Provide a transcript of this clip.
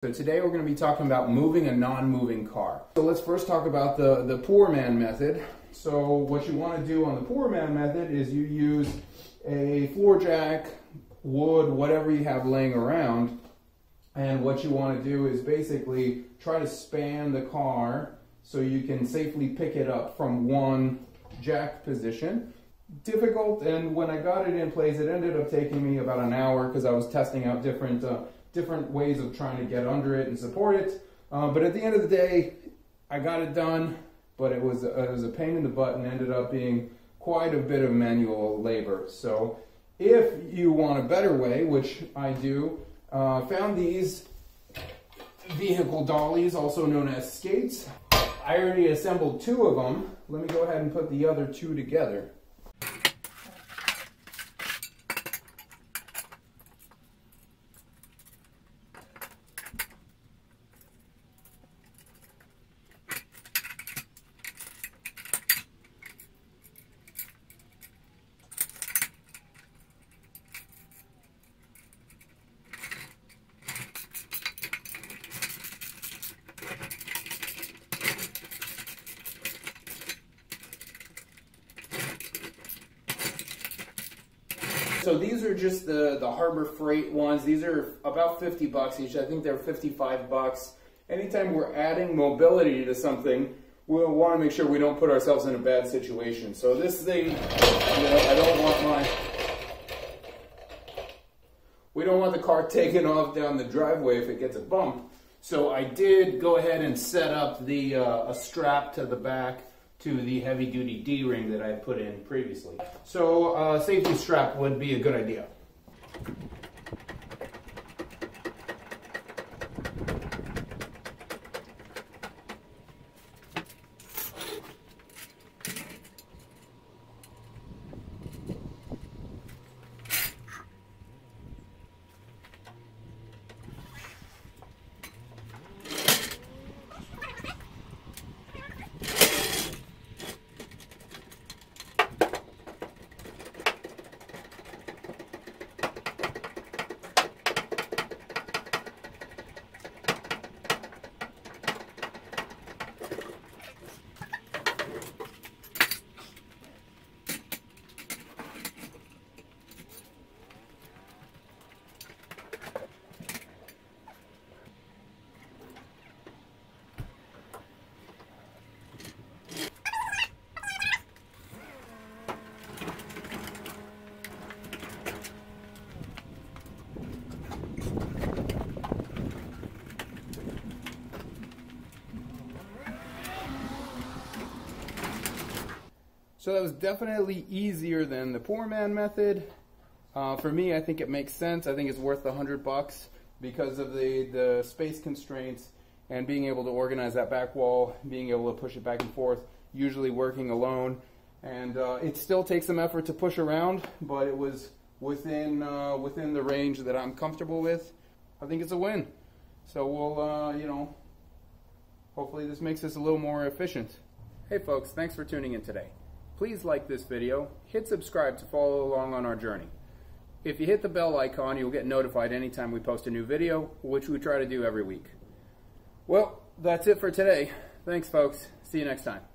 So today we're going to be talking about moving a non-moving car. So let's first talk about the poor man method. So what you want to do on the poor man method is you use a floor jack, wood, whatever you have laying around, and what you want to do is basically try to span the car so you can safely pick it up from one jack position. Difficult, and when I got it in place, it ended up taking me about an hour because I was testing out different ways of trying to get under it and support it. But at the end of the day, I got it done, but it was a pain in the butt and ended up being quite a bit of manual labor. So if you want a better way, which I do, found these vehicle dollies, also known as skates. I already assembled two of them. Let me go ahead and put the other two together. So these are just the Harbor Freight ones. These are about 50 bucks each. I think they're 55 bucks. Anytime we're adding mobility to something, we'll want to make sure we don't put ourselves in a bad situation. So this thing, we don't want the car taken off down the driveway if it gets a bump. So I did go ahead and set up a strap to the back to the heavy-duty D-ring that I put in previously. So a safety strap would be a good idea. So that was definitely easier than the poor man method. For me, I think it makes sense. I think it's worth the $100 because of the space constraints and being able to organize that back wall, being able to push it back and forth, usually working alone. And it still takes some effort to push around, but it was within the range that I'm comfortable with. I think it's a win. So we'll, hopefully this makes us a little more efficient. Hey folks, thanks for tuning in today. Please like this video, hit subscribe to follow along on our journey. If you hit the bell icon, you'll get notified anytime we post a new video, which we try to do every week. Well, that's it for today. Thanks folks. See you next time.